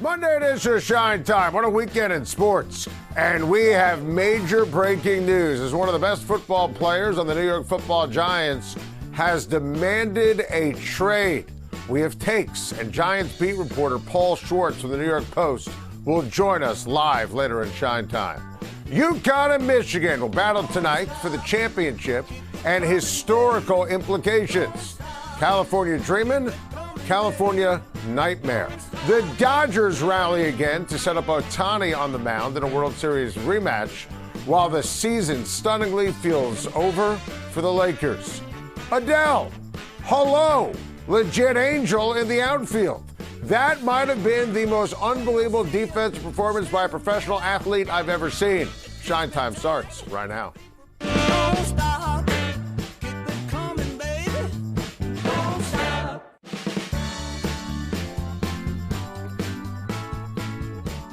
Monday edition of Schein Time. What a weekend in sports. And we have major breaking news as one of the best football players on the New York Football Giants has demanded a trade. We have takes, and Giants beat reporter Paul Schwarz from the New York Post will join us live later in Schein Time. UConn and Michigan will battle tonight for the championship and historical implications. California dreamin', California nightmare. The Dodgers rally again to set up Ohtani on the mound in a World Series rematch, while the season stunningly feels over for the Lakers. Adell, hello, legit angel in the outfield. That might have been the most unbelievable defensive performance by a professional athlete I've ever seen. Schein Time starts right now. Don't stop. Keep it coming, baby. Don't stop.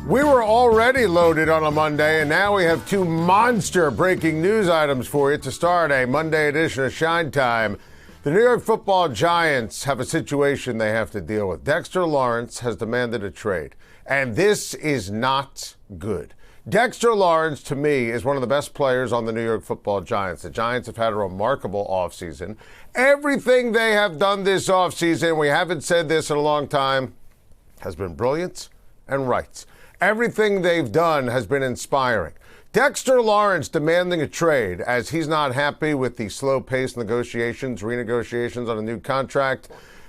We were already loaded on a Monday, and now we have two monster breaking news items for you to start a Monday edition of Schein Time. The New York Football Giants have a situation they have to deal with. Dexter Lawrence has demanded a trade, and this is not good. Dexter Lawrence, to me, is one of the best players on the New York Football Giants. The Giants have had a remarkable offseason. Everything they have done this offseason, we haven't said this in a long time, has been brilliant and right. Everything they've done has been inspiring. Dexter Lawrence demanding a trade as he's not happy with the slow-paced negotiations, renegotiations on a new contract.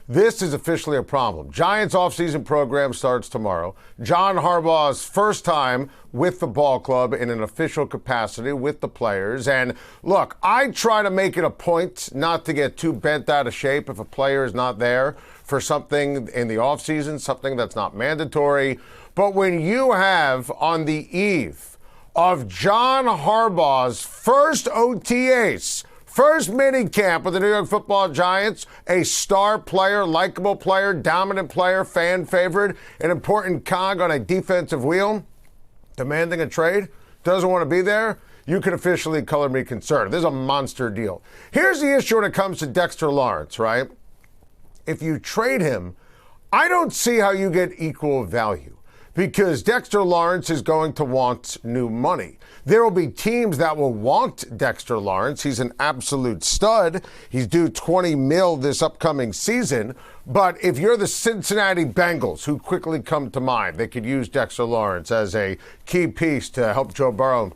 This is officially a problem. Giants offseason program starts tomorrow. John Harbaugh's first time with the ball club in an official capacity with the players. And look, I try to make it a point not to get too bent out of shape if a player is not there for something in the offseason, something that's not mandatory. But when you have on the eve of John Harbaugh's first OTAs, first minicamp with the New York Football Giants, a star player, likable player, dominant player, fan favorite, an important cog on a defensive wheel, demanding a trade, doesn't want to be there, you can officially color me concerned. This is a monster deal. Here's the issue when it comes to Dexter Lawrence, right? If you trade him, I don't see how you get equal value, because Dexter Lawrence is going to want new money. There will be teams that will want Dexter Lawrence. He's an absolute stud. He's due $20 million this upcoming season. But if you're the Cincinnati Bengals, who quickly come to mind, they could use Dexter Lawrence as a key piece to help Joe Burrow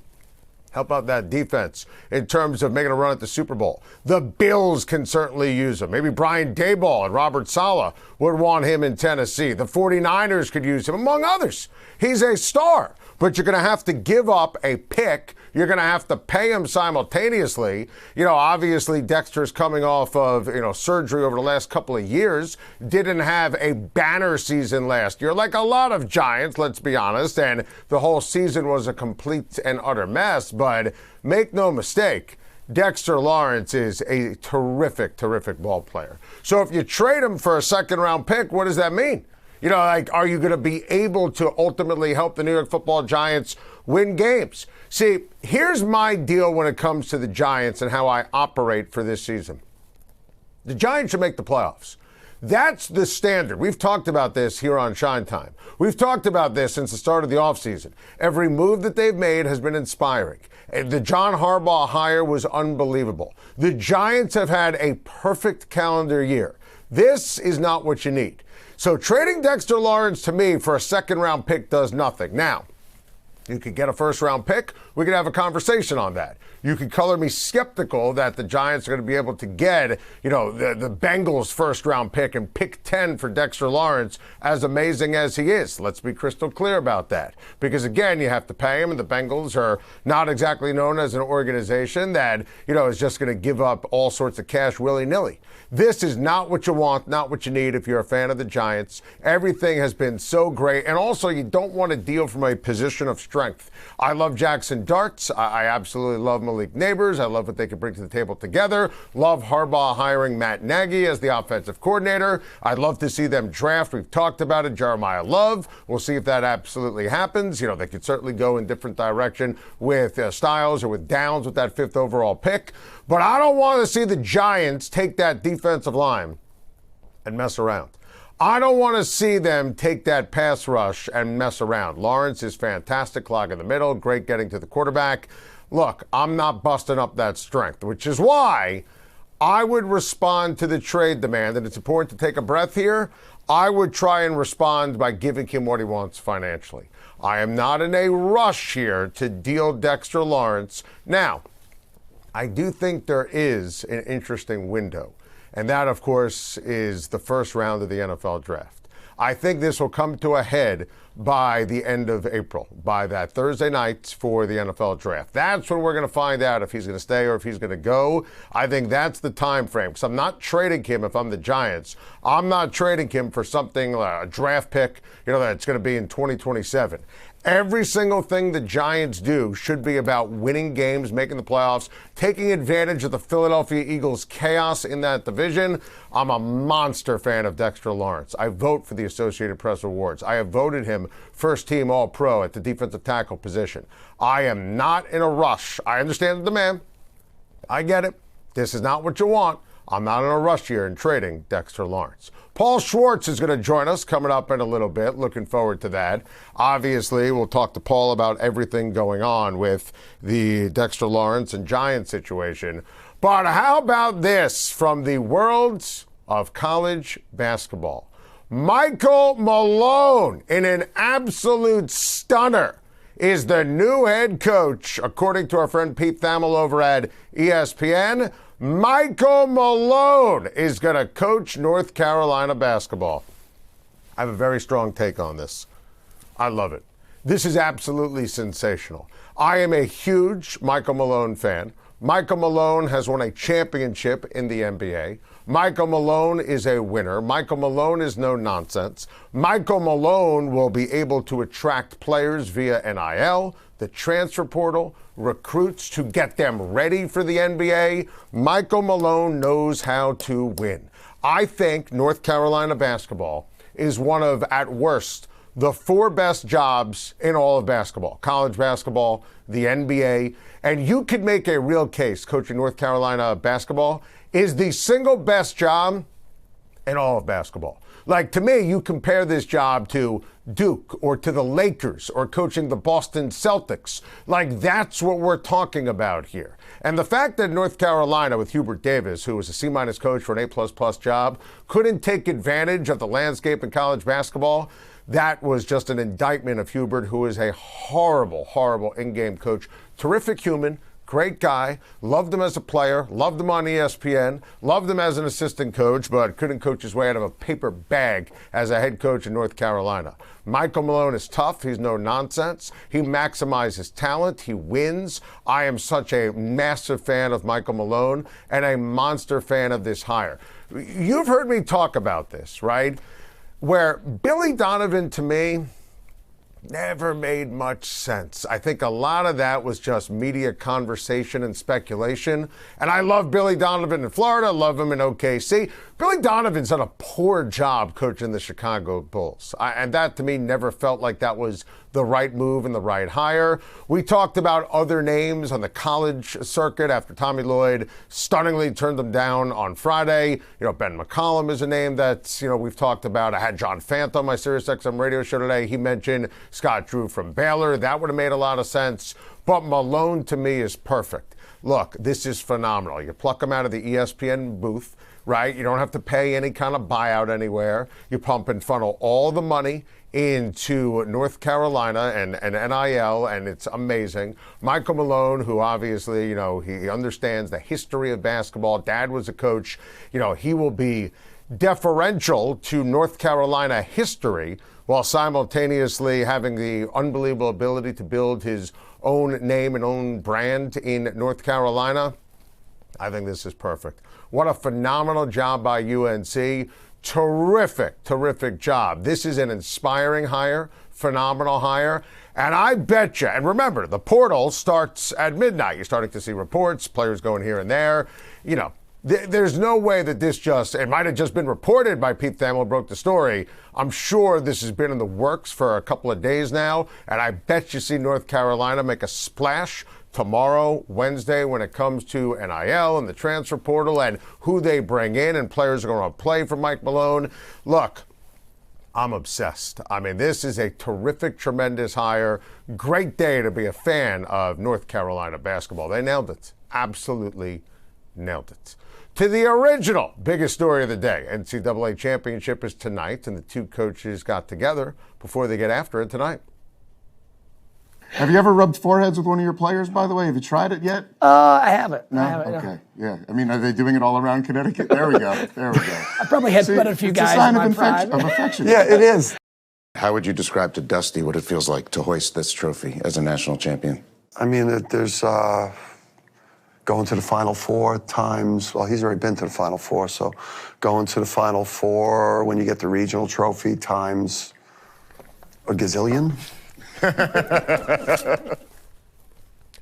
help out that defense in terms of making a run at the Super Bowl. The Bills can certainly use him. Maybe Brian Daboll and Robert Saleh would want him in Tennessee. The 49ers could use him, among others. He's a star, but you're going to have to give up a pick. You're going to have to pay him simultaneously. You know, obviously Dexter's coming off of, surgery over the last couple of years. Didn't have a banner season last year, like a lot of Giants, let's be honest. And the whole season was a complete and utter mess. But make no mistake, Dexter Lawrence is a terrific, terrific ball player. So if you trade him for a second-round pick, what does that mean? Are you going to be able to ultimately help the New York Football Giants win games? See, here's my deal when it comes to the Giants and how I operate for this season. The Giants should make the playoffs. That's the standard. We've talked about this here on Schein Time. We've talked about this since the start of the offseason. Every move that they've made has been inspiring. The John Harbaugh hire was unbelievable. The Giants have had a perfect calendar year. This is not what you need. So trading Dexter Lawrence to me for a second-round pick does nothing. Now, you could get a first-round pick. We could have a conversation on that. You could color me skeptical that the Giants are going to be able to get, the Bengals' first-round pick and pick 10 for Dexter Lawrence, as amazing as he is. Let's be crystal clear about that. Because, again, you have to pay him, and the Bengals are not exactly known as an organization that, is just going to give up all sorts of cash willy-nilly. This is not what you want, not what you need if you're a fan of the Giants. Everything has been so great. And also, you don't want to deal from a position of strength. I love Jackson Darts. I absolutely love Malik Neighbors. I love what they can bring to the table together. Love Harbaugh hiring Matt Nagy as the offensive coordinator. I'd love to see them draft. We've talked about it. Jeremiah Love. We'll see if that absolutely happens. They could certainly go in different direction with Styles or with Downs with that 5th overall pick. But I don't want to see the Giants take that defensive line and mess around. I don't want to see them take that pass rush and mess around. Lawrence is fantastic, clogging the middle, great getting to the quarterback. Look, I'm not busting up that strength, which is why I would respond to the trade demand, and it's important to take a breath here. I would try and respond by giving him what he wants financially. I am not in a rush here to deal Dexter Lawrence. Now, I do think there is an interesting window, and that, of course, is the first round of the NFL draft. I think this will come to a head by the end of April, by that Thursday night for the NFL draft. That's when we're going to find out if he's going to stay or if he's going to go. I think that's the time frame, because I'm not trading him if I'm the Giants. I'm not trading him for something, a draft pick, that's going to be in 2027. Every single thing the Giants do should be about winning games, making the playoffs, taking advantage of the Philadelphia Eagles' chaos in that division. I'm a monster fan of Dexter Lawrence. I vote for the Associated Press awards. I have voted him first team All-Pro at the defensive tackle position. I am not in a rush. I understand the demand. I get it. This is not what you want. I'm not in a rush here in trading Dexter Lawrence. Paul Schwarz is going to join us coming up in a little bit. Looking forward to that. Obviously, we'll talk to Paul about everything going on with the Dexter Lawrence and Giants situation. But how about this from the world of college basketball? Michael Malone, in an absolute stunner, is the new head coach, according to our friend Pete Thamel over at ESPN. Michael Malone is going to coach North Carolina basketball. I have a very strong take on this. I love it. This is absolutely sensational. I am a huge Michael Malone fan. Michael Malone has won a championship in the NBA. Michael Malone is a winner. Michael Malone is no nonsense. Michael Malone will be able to attract players via NIL, the transfer portal, recruits to get them ready for the NBA. Michael Malone knows how to win. I think North Carolina basketball is one of, at worst, the four best jobs in all of basketball. College basketball, the NBA, and you could make a real case coaching North Carolina basketball is the single best job in all of basketball. Like, to me, you compare this job to Duke or to the Lakers or coaching the Boston Celtics. Like, that's what we're talking about here. And the fact that North Carolina, with Hubert Davis, who was a C- coach for an A++ job, couldn't take advantage of the landscape in college basketball, that was just an indictment of Hubert, who is a horrible, horrible in-game coach. Terrific human. Great guy, loved him as a player, loved him on ESPN, loved him as an assistant coach, but couldn't coach his way out of a paper bag as a head coach in North Carolina. Michael Malone is tough. He's no nonsense. He maximizes talent. He wins. I am such a massive fan of Michael Malone and a monster fan of this hire. You've heard me talk about this, right? Where Billy Donovan, to me, never made much sense. I think a lot of that was just media conversation and speculation. And I love Billy Donovan in Florida, love him in OKC. Billy Donovan's done a poor job coaching the Chicago Bulls. And that, to me, never felt like that was the right move and the right hire. We talked about other names on the college circuit after Tommy Lloyd stunningly turned them down on Friday. Ben McCollum is a name that, we've talked about. I had John Fant on my SiriusXM radio show today. He mentioned Scott Drew from Baylor. That would have made a lot of sense. But Malone, to me, is perfect. Look, this is phenomenal. You pluck him out of the ESPN booth, right? You don't have to pay any kind of buyout anywhere. You pump and funnel all the money into North Carolina and NIL, and it's amazing. Michael Malone, who obviously, he understands the history of basketball. Dad was a coach. He will be deferential to North Carolina history while simultaneously having the unbelievable ability to build his own name and own brand in North Carolina. I think this is perfect. What a phenomenal job by UNC. Terrific, terrific job. This is an inspiring hire, phenomenal hire. And I bet you, and remember, the portal starts at midnight. You're starting to see reports, players going here and there. There's no way that it might have just been reported by Pete Thamel, broke the story. I'm sure this has been in the works for a couple of days now, and I bet you see North Carolina make a splash tomorrow, Wednesday, when it comes to NIL and the transfer portal and who they bring in, and players are going to play for Mike Malone. Look, I'm obsessed. I mean, this is a terrific, tremendous hire. Great day to be a fan of North Carolina basketball. They nailed it. Absolutely nailed it. To the original biggest story of the day. NCAA championship is tonight, and the two coaches got together before they get after it tonight. Have you ever rubbed foreheads with one of your players, by the way? Have you tried it yet? I haven't. No? I haven't, no. Okay. Yeah. I mean, are they doing it all around Connecticut? There we go. There we go. I probably had better a few it's guys a sign in of my prime. affection. Yeah, it is. How would you describe to Dusty what it feels like to hoist this trophy as a national champion? I mean, there's going to the Final Four times. Well, he's already been to the Final Four, so going to the Final Four when you get the regional trophy times a gazillion.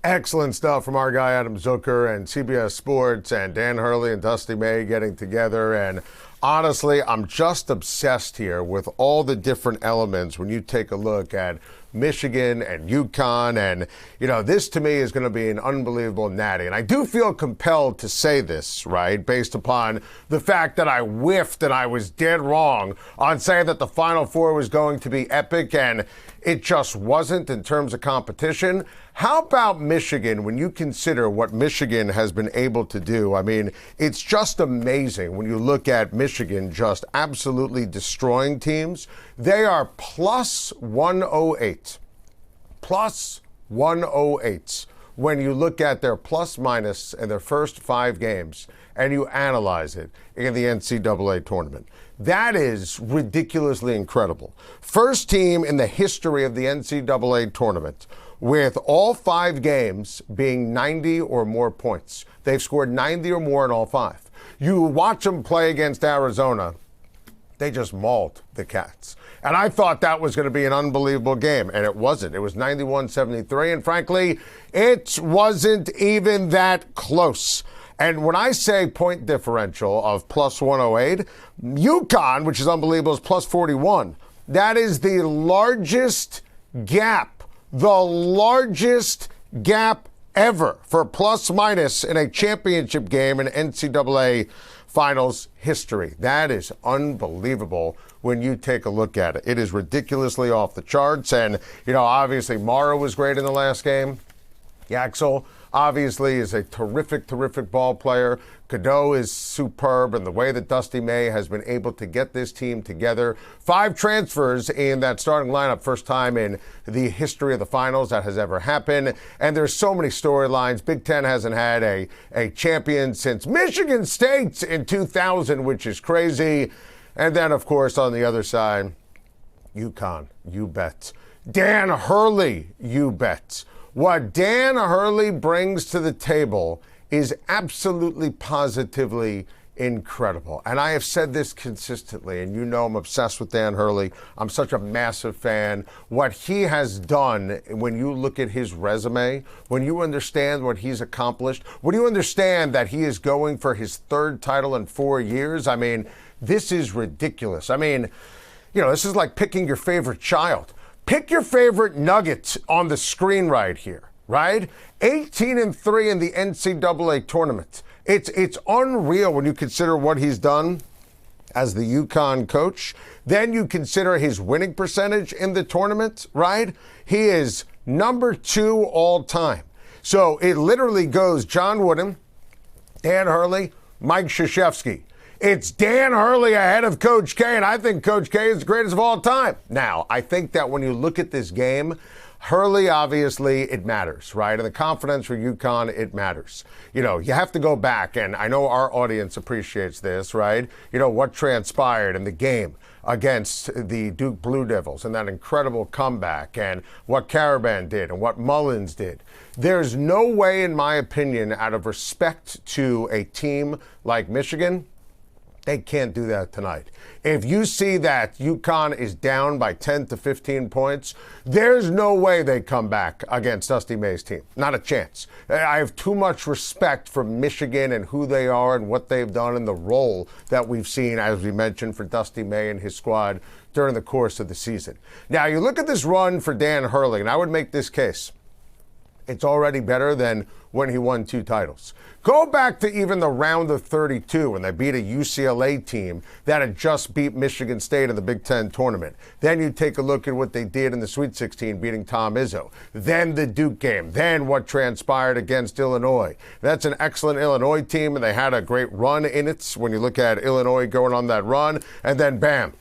Excellent stuff from our guy Adam Zucker and CBS Sports and Dan Hurley and Dusty May getting together. And honestly, I'm just obsessed here with all the different elements when you take a look at Michigan and UConn. And, you know, this to me is going to be an unbelievable natty. And I do feel compelled to say this, right, based upon the fact that I whiffed and I was dead wrong on saying that the Final Four was going to be epic, and it just wasn't in terms of competition. How about Michigan when you consider what Michigan has been able to do? I mean, it's just amazing when you look at Michigan just absolutely destroying teams. They are plus 108. Plus 108 when you look at their plus minus in their first 5 games and you analyze it in the NCAA tournament. That is ridiculously incredible. First team in the history of the NCAA tournament with all 5 games being 90 or more points. They've scored 90 or more in all 5. You watch them play against Arizona, they just mauled the Cats. And I thought that was going to be an unbelievable game, and it wasn't. It was 91-73, and frankly, it wasn't even that close. And when I say point differential of plus 108, UConn, which is unbelievable, is plus 41. That is the largest gap ever for plus minus in a championship game in NCAA finals history. That is unbelievable when you take a look at it. It is ridiculously off the charts. And, you know, obviously Morrow was great in the last game. Yaxel obviously is a terrific ball player. Cadeau is superb, and the way that Dusty May has been able to get this team together. 5 transfers in that starting lineup, first time in the history of the finals that has ever happened. And there's so many storylines. Big Ten hasn't had a champion since Michigan State in 2000, which is crazy. And then, of course, on the other side, UConn, you bet. Dan Hurley, you bet. What Dan Hurley brings to the table is absolutely positively incredible. And I have said this consistently, and you know I'm obsessed with Dan Hurley. I'm such a massive fan. What he has done, when you look at his resume, when you understand what he's accomplished, when you understand that he is going for his 3rd title in 4 years, I mean, this is ridiculous. I mean, you know, this is like picking your favorite child. Pick your favorite nugget on the screen right here, right? 18-3 in the NCAA tournament. It's unreal when you consider what he's done as the UConn coach. Then you consider his winning percentage in the tournament, right? He is number 2 all time. So it literally goes John Wooden, Dan Hurley, Mike Krzyzewski. It's Dan Hurley ahead of Coach K, and I think Coach K is the greatest of all time. Now, I think that when you look at this game, Hurley, obviously, it matters, right? And the confidence for UConn, it matters. You know, you have to go back, and I know our audience appreciates this, right? You know, what transpired in the game against the Duke Blue Devils and that incredible comeback, and what Caravan did and what Mullins did. There's no way, in my opinion, out of respect to a team like Michigan, they can't do that tonight. If you see that UConn is down by 10 to 15 points, there's no way they come back against Dusty May's team. Not a chance. I have too much respect for Michigan and who they are and what they've done and the role that we've seen, as we mentioned, for Dusty May and his squad during the course of the season. Now, you look at this run for Dan Hurley, and I would make this case. It's already better than when he won 2 titles. Go back to even the round of 32 when they beat a UCLA team that had just beat Michigan State in the Big Ten tournament. Then you take a look at what they did in the Sweet 16, beating Tom Izzo. Then the Duke game. Then what transpired against Illinois. That's an excellent Illinois team, and they had a great run in it when you look at Illinois going on that run. And then, bam,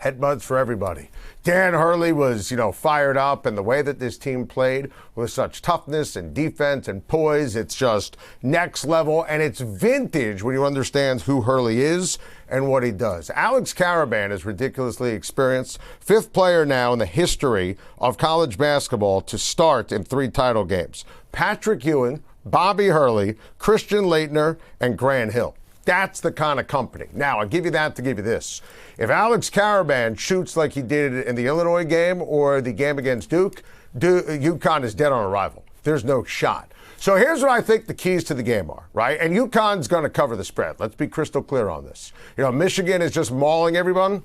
headbutts for everybody. Dan Hurley was, fired up, and the way that this team played with such toughness and defense and poise, it's just next level, and it's vintage when you understand who Hurley is and what he does. Alex Karaban is ridiculously experienced, 5th player now in the history of college basketball to start in 3 title games. Patrick Ewing, Bobby Hurley, Christian Laettner, and Grant Hill. That's the kind of company. Now, I'll give you that to give you this. If Alex Karaban shoots like he did in the Illinois game or the game against Duke, UConn is dead on arrival. There's no shot. So here's what I think the keys to the game are, right? And UConn's going to cover the spread. Let's be crystal clear on this. Michigan is just mauling everyone.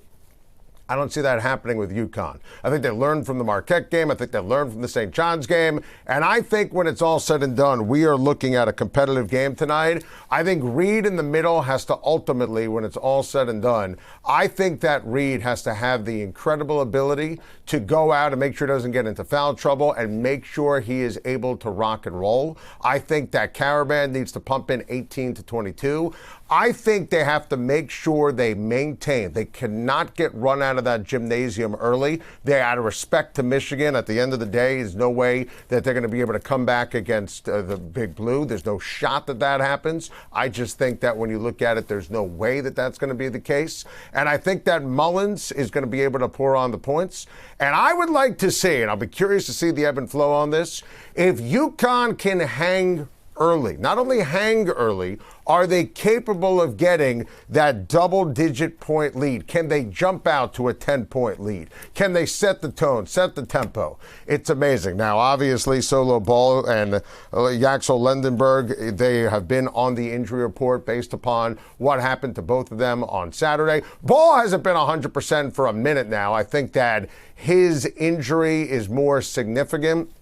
I don't see that happening with UConn. I think they learned from the Marquette game. I think they learned from the St. John's game. And I think when it's all said and done, we are looking at a competitive game tonight. I think Reed in the middle has to ultimately, when it's all said and done, I think that Reed has to have the incredible ability to go out and make sure he doesn't get into foul trouble and make sure he is able to rock and roll. I think that Karaban needs to pump in 18 to 22. I think they have to make sure they maintain. They cannot get run out of that gymnasium early. They, out of respect to Michigan, at the end of the day, there's no way that they're going to be able to come back against the Big Blue. There's no shot that that happens. I just think that when you look at it, there's no way that that's going to be the case. And I think that Mullins is going to be able to pour on the points. And I would like to see, and I'll be curious to see the ebb and flow on this, if UConn can hang early. Not only hang early, are they capable of getting that double-digit point lead? Can they jump out to a 10-point lead? Can they set the tone, set the tempo? It's amazing. Now, obviously, Solo Ball and Yaxel Lendenberg, they have been on the injury report based upon what happened to both of them on Saturday. Ball hasn't been 100% for a minute now. I think that his injury is more significant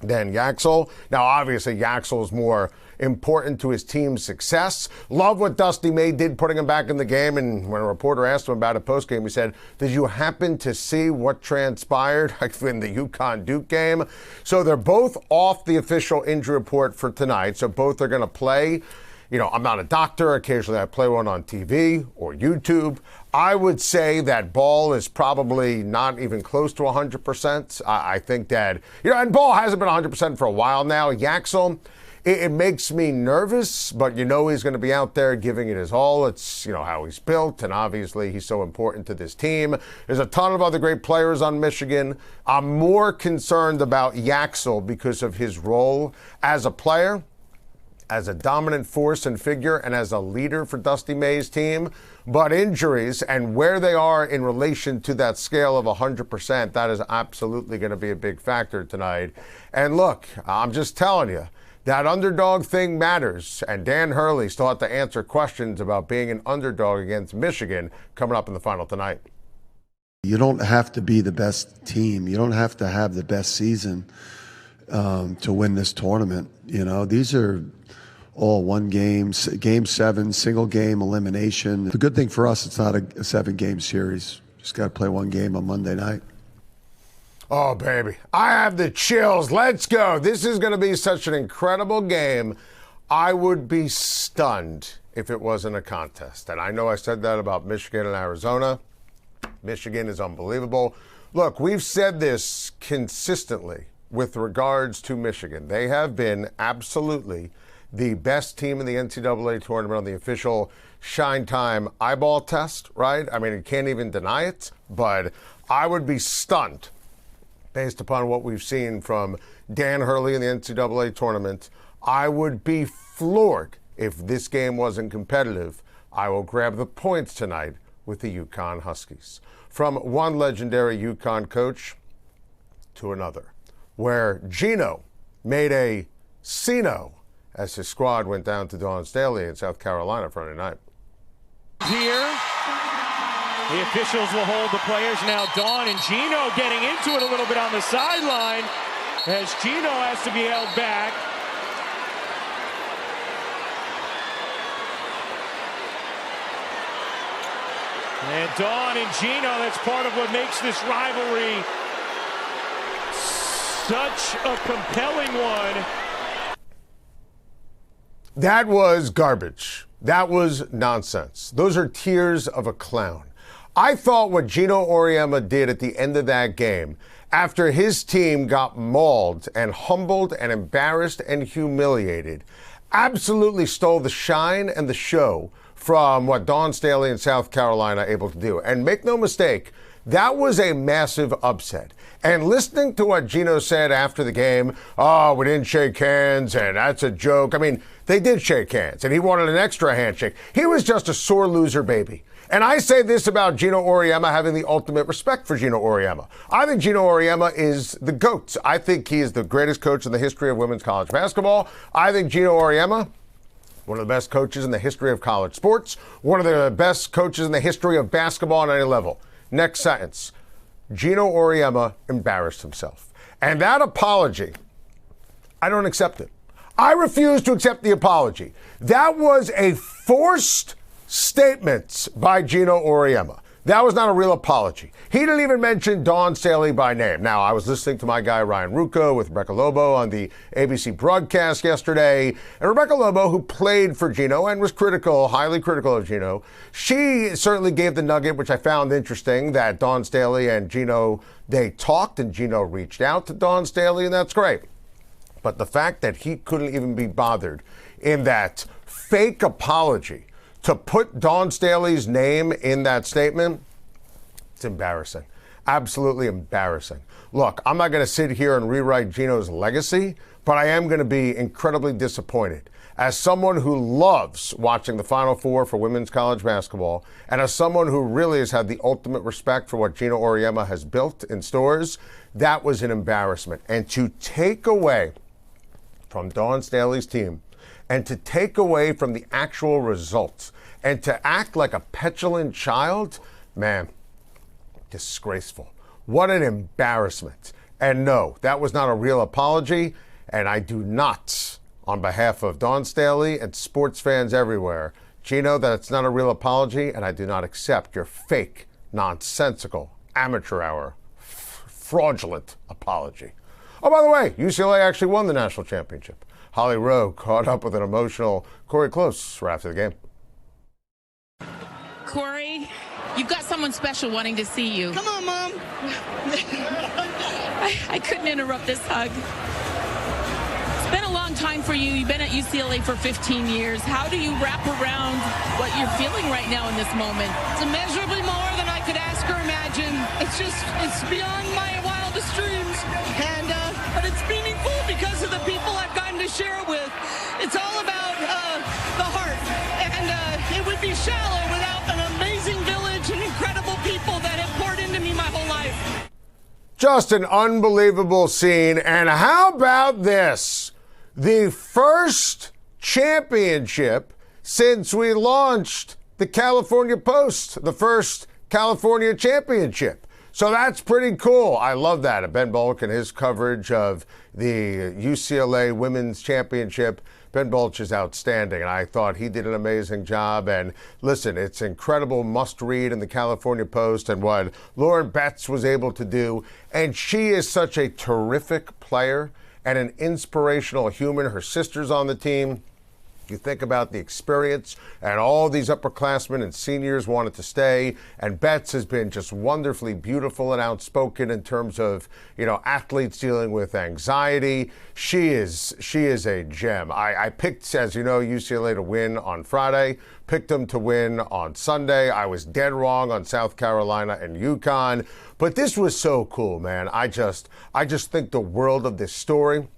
than Yaxel. Now, obviously, Yaxel is more important to his team's success. Love what Dusty May did putting him back in the game. And when a reporter asked him about it postgame, he said, did you happen to see what transpired in the UConn-Duke game? So they're both off the official injury report for tonight. So both are going to play. I'm not a doctor. Occasionally I play one on TV or YouTube. I would say that Ball is probably not even close to 100%. I think that, and Ball hasn't been 100% for a while now. Yaxel, it makes me nervous, but he's going to be out there giving it his all. It's, how he's built, and obviously he's so important to this team. There's a ton of other great players on Michigan. I'm more concerned about Yaxel because of his role as a player, as a dominant force and figure, and as a leader for Dusty May's team. But injuries and where they are in relation to that scale of 100%, that is absolutely going to be a big factor tonight. And look, I'm just telling you, that underdog thing matters. And Dan Hurley still have to answer questions about being an underdog against Michigan coming up in the final tonight. You don't have to be the best team. You don't have to have the best season to win this tournament. These are all one game 7, single game elimination. The good thing for us, it's not a 7-game series. Just got to play one game on Monday night. Oh, baby. I have the chills. Let's go. This is going to be such an incredible game. I would be stunned if it wasn't a contest. And I know I said that about Michigan and Arizona. Michigan is unbelievable. Look, we've said this consistently with regards to Michigan. They have been absolutely the best team in the NCAA tournament on the official Schein time eyeball test, right? I mean, you can't even deny it, but I would be stunned based upon what we've seen from Dan Hurley in the NCAA tournament. I would be floored if this game wasn't competitive. I will grab the points tonight with the UConn Huskies. From one legendary UConn coach to another, where Gino made a C-no as his squad went down to Dawn Staley in South Carolina Friday night. Here, the officials will hold the players. Now Dawn and Gino getting into it a little bit on the sideline. as Gino has to be held back. And Dawn and Gino, that's part of what makes this rivalry such a compelling one. That was garbage. That was nonsense. Those are tears of a clown. I thought what Gino Auriemma did at the end of that game, after his team got mauled and humbled and embarrassed and humiliated, absolutely stole the shine and the show from what Dawn Staley in South Carolina able to do. And make no mistake, that was a massive upset. And listening to what Gino said after the game, oh, we didn't shake hands, and that's a joke. I mean, they did shake hands, and he wanted an extra handshake. He was just a sore loser baby. And I say this about Gino Auriemma, having the ultimate respect for Gino Auriemma. I think Gino Auriemma is the GOAT. I think he is the greatest coach in the history of women's college basketball. I think Gino Auriemma, one of the best coaches in the history of college sports, one of the best coaches in the history of basketball on any level. Next sentence. Gino Auriemma embarrassed himself. And that apology, I don't accept it. I refuse to accept the apology. That was a forced statement by Gino Auriemma. That was not a real apology. He didn't even mention Dawn Staley by name. Now, I was listening to my guy Ryan Rucco with Rebecca Lobo on the ABC broadcast yesterday. And Rebecca Lobo, who played for Gino and was critical, highly critical of Gino, she certainly gave the nugget, which I found interesting, that Dawn Staley and Gino, they talked and Gino reached out to Dawn Staley, and that's great. But the fact that he couldn't even be bothered in that fake apology to put Dawn Staley's name in that statement, it's embarrassing. Absolutely embarrassing. Look, I'm not going to sit here and rewrite Gino's legacy, but I am going to be incredibly disappointed. As someone who loves watching the Final Four for women's college basketball, and as someone who really has had the ultimate respect for what Gino Auriemma has built in stores, that was an embarrassment. And to take away from Dawn Staley's team, and to take away from the actual results, and to act like a petulant child, man, disgraceful. What an embarrassment. And no, that was not a real apology, and I do not, on behalf of Dawn Staley and sports fans everywhere, Gino, that's not a real apology, and I do not accept your fake, nonsensical, amateur hour, fraudulent apology. Oh, by the way, UCLA actually won the national championship. Holly Rowe caught up with an emotional Corey Close right after the game. Corey, you've got someone special wanting to see you. Come on, Mom. I couldn't interrupt this hug. It's been a long time for you. You've been at UCLA for 15 years. How do you wrap around what you're feeling right now in this moment? It's immeasurably more than I could ask or imagine. It's beyond my wildest dreams. But it's meaningful because of the people I've gotten to share it with. It's all about the heart. And it would be shallow without an amazing village and incredible people that have poured into me my whole life. Just an unbelievable scene. And how about this? The first championship since we launched the California Post, the first California championship. So that's pretty cool. I love that. Ben Bolch and his coverage of the UCLA Women's Championship. Ben Bolch is outstanding, and I thought he did an amazing job. And listen, it's incredible must-read in the California Post and what Lauren Betts was able to do. And she is such a terrific player and an inspirational human. Her sister's on the team. You think about the experience, and all these upperclassmen and seniors wanted to stay. And Betts has been just wonderfully beautiful and outspoken in terms of, athletes dealing with anxiety. She is a gem. I picked, as you know, UCLA to win on Friday, picked them to win on Sunday. I was dead wrong on South Carolina and UConn. But this was so cool, man. I just think the world of this story.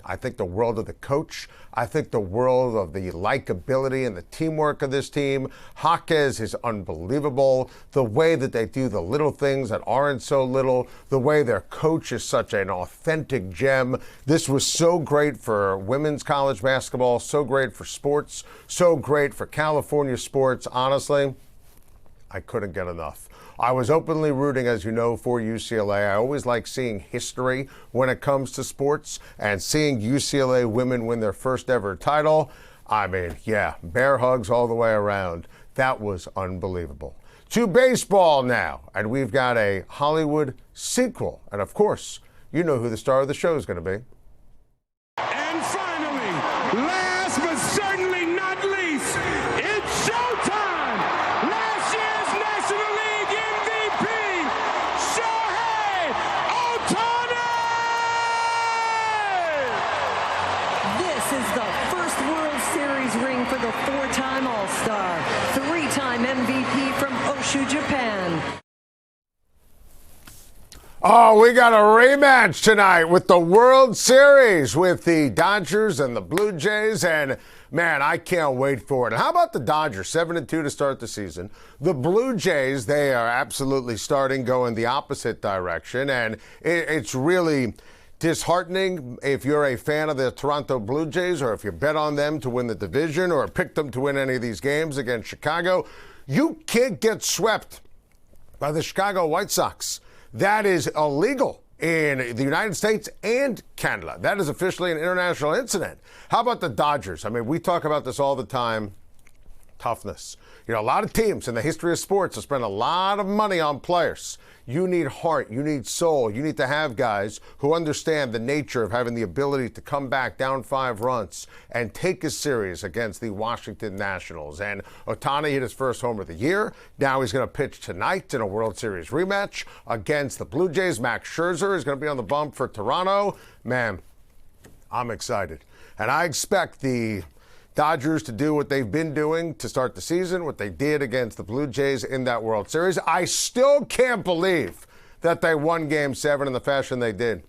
I think the world of the coach. I think the world of the likability and the teamwork of this team. Jaquez is unbelievable. The way that they do the little things that aren't so little. The way their coach is such an authentic gem. This was so great for women's college basketball, so great for sports, so great for California sports. Honestly, I couldn't get enough. I was openly rooting, as you know, for UCLA. I always like seeing history when it comes to sports, and seeing UCLA women win their first ever title. I mean, yeah, bear hugs all the way around. That was unbelievable. To baseball now, and we've got a Hollywood sequel. And of course, you know who the star of the show is going to be. And finally, last but certainly not least, it's showtime! Last year's National League MVP, Shohei Ohtani! This is the first World Series ring for the four-time All-Star, three-time MVP from Oshu, Japan. Oh, we got a rematch tonight with the World Series with the Dodgers and the Blue Jays, and man, I can't wait for it. And how about the Dodgers, 7-2 to start the season? The Blue Jays, they are absolutely starting going the opposite direction, and it's really disheartening if you're a fan of the Toronto Blue Jays, or if you bet on them to win the division or pick them to win any of these games against Chicago. You can't get swept by the Chicago White Sox. That is illegal in the United States and Canada. That is officially an international incident. How about the Dodgers? I mean, we talk about this all the time. Toughness. You know, a lot of teams in the history of sports have spent a lot of money on players. You need heart. You need soul. You need to have guys who understand the nature of having the ability to come back down 5 runs and take a series against the Washington Nationals. And Ohtani hit his first homer of the year. Now he's going to pitch tonight in a World Series rematch against the Blue Jays. Max Scherzer is going to be on the bump for Toronto. Man, I'm excited. And I expect the Dodgers to do what they've been doing to start the season, what they did against the Blue Jays in that World Series. I still can't believe that they won Game 7 in the fashion they did.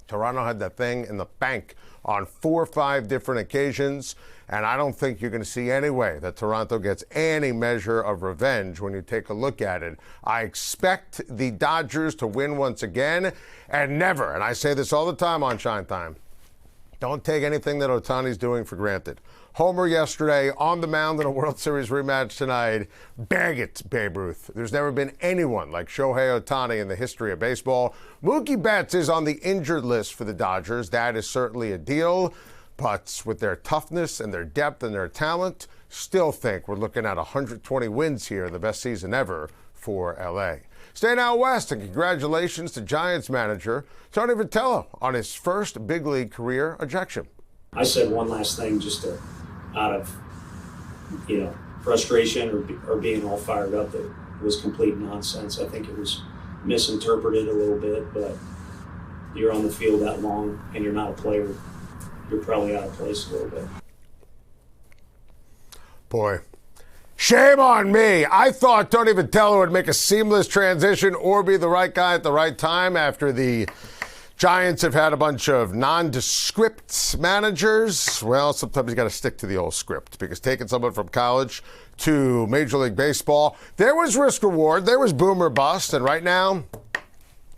Toronto had that thing in the bank on 4 or 5 different occasions, and I don't think you're going to see any way that Toronto gets any measure of revenge when you take a look at it. I expect the Dodgers to win once again, and never, and I say this all the time on Schein Time, don't take anything that Ohtani's doing for granted. Homer yesterday, on the mound in a World Series rematch tonight. Bag it, Babe Ruth. There's never been anyone like Shohei Ohtani in the history of baseball. Mookie Betts is on the injured list for the Dodgers. That is certainly a deal. But with their toughness and their depth and their talent, still think we're looking at 120 wins here, the best season ever for L.A. Staying out west, and congratulations to Giants manager Tony Vitello on his first big league career ejection. I said one last thing just to, out of, frustration or being all fired up that was complete nonsense. I think it was misinterpreted a little bit, but you're on the field that long and you're not a player, you're probably out of place a little bit. Boy, shame on me. I thought Tony Vitello would make a seamless transition or be the right guy at the right time after the Giants have had a bunch of nondescript managers. Well, sometimes you got to stick to the old script, because taking someone from college to Major League Baseball, there was risk reward, there was boom or bust, and right now,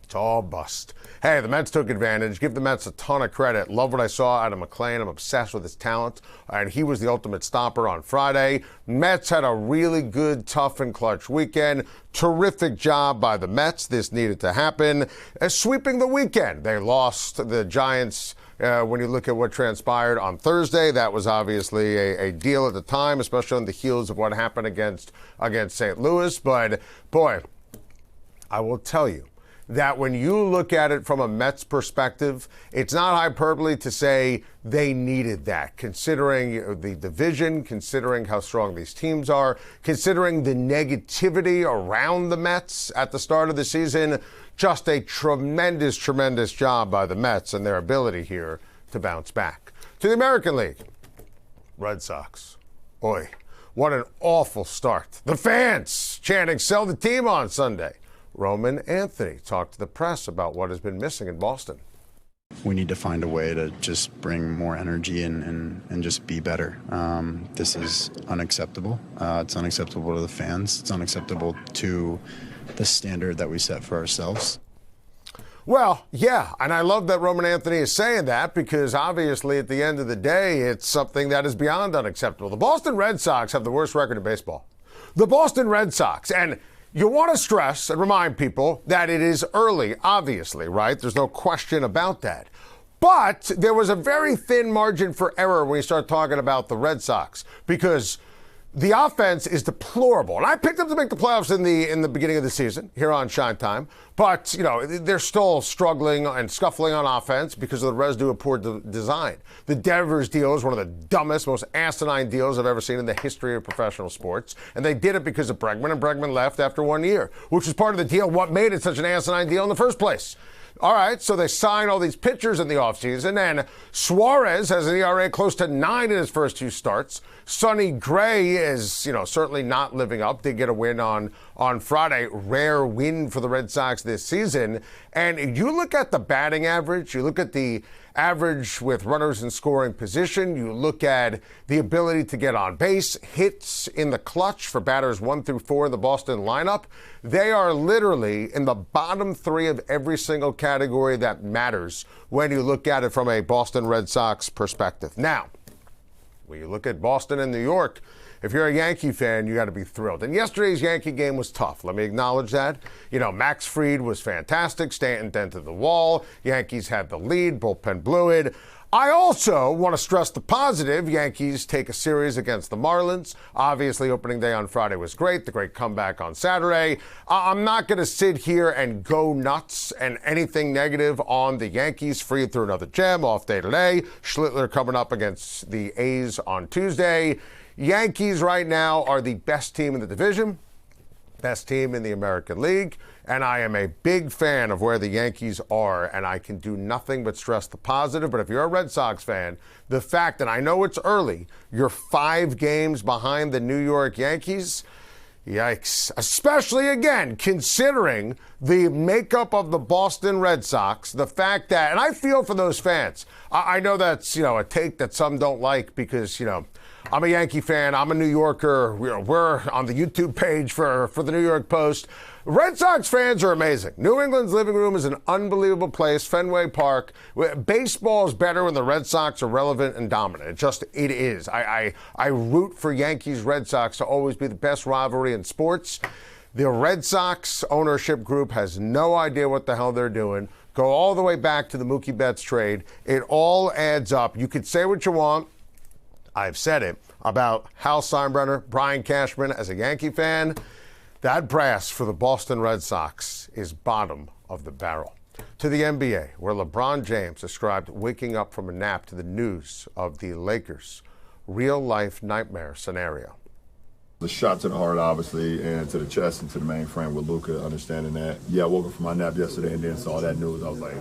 it's all bust. Hey, the Mets took advantage. Give the Mets a ton of credit. Love what I saw out of McClain. I'm obsessed with his talent, and he was the ultimate stopper on Friday. Mets had a really good, tough, and clutch weekend. Terrific job by the Mets. This needed to happen. Sweeping the weekend. They lost the Giants. When you look at what transpired on Thursday, that was obviously a deal at the time, especially on the heels of what happened against St. Louis. But, boy, I will tell you that when you look at it from a Mets perspective, it's not hyperbole to say they needed that, considering the division, considering how strong these teams are, considering the negativity around the Mets at the start of the season. Just a tremendous, tremendous job by the Mets and their ability here to bounce back. To the American League, Red Sox. Oy, what an awful start. The fans chanting, "Sell the team" on Sunday. Roman Anthony talked to the press about what has been missing in Boston. We need to find a way to just bring more energy and just be better. This is unacceptable. It's unacceptable to the fans. It's unacceptable to the standard that we set for ourselves. Well, yeah, and I love that Roman Anthony is saying that, because obviously at the end of the day, it's something that is beyond unacceptable. The Boston Red Sox have the worst record in baseball. The Boston Red Sox, and you want to stress and remind people that it is early, obviously, right? There's no question about that. But there was a very thin margin for error when you start talking about the Red Sox, because the offense is deplorable. And I picked them to make the playoffs in the beginning of the season here on Schein Time. But, you know, they're still struggling and scuffling on offense because of the residue of poor design. The Devers deal is one of the dumbest, most asinine deals I've ever seen in the history of professional sports. And they did it because of Bregman, and Bregman left after 1 year, which was part of the deal. What made it such an asinine deal in the first place? All right, so they sign all these pitchers in the offseason, and Schwarz has an ERA close to 9 in his first 2 starts. Sonny Gray is, you know, certainly not living up. Did get a win on Friday. Rare win for the Red Sox this season. And you look at the batting average, you look at the average with runners in scoring position, you look at the ability to get on base, hits in the clutch for batters 1 through 4 in the Boston lineup. They are literally in the bottom 3 of every single category that matters when you look at it from a Boston Red Sox perspective. Now, when you look at Boston and New York, if you're a Yankee fan, you got to be thrilled. And yesterday's Yankee game was tough. Let me acknowledge that. You know, Max Fried was fantastic. Stanton dented the wall. Yankees had the lead. Bullpen blew it. I also want to stress the positive. Yankees take a series against the Marlins. Obviously, opening day on Friday was great. The great comeback on Saturday. I'm not going to sit here and go nuts and anything negative on the Yankees. Fried threw another gem off day today. Schlittler coming up against the A's on Tuesday. Yankees right now are the best team in the division, best team in the American League, and I am a big fan of where the Yankees are, and I can do nothing but stress the positive. But if you're a Red Sox fan, the fact that I know it's early, you're 5 games behind the New York Yankees, yikes. Especially, again, considering the makeup of the Boston Red Sox, the fact that, and I feel for those fans. I know that's, you know, a take that some don't like because, you know, I'm a Yankee fan. I'm a New Yorker. We're on the YouTube page for the New York Post. Red Sox fans are amazing. New England's living room is an unbelievable place. Fenway Park. Baseball is better when the Red Sox are relevant and dominant. It is. I root for Yankees Red Sox to always be the best rivalry in sports. The Red Sox ownership group has no idea what the hell they're doing. Go all the way back to the Mookie Betts trade. It all adds up. You could say what you want. I've said it about Hal Steinbrenner, Brian Cashman. As a Yankee fan, that brass for the Boston Red Sox is bottom of the barrel. To the NBA, where LeBron James ascribed waking up from a nap to the news of the Lakers' real-life nightmare scenario. The shot to the heart, obviously, and to the chest and to the mainframe with Luka, understanding that. Yeah, I woke up from my nap yesterday and then saw that news. I was like...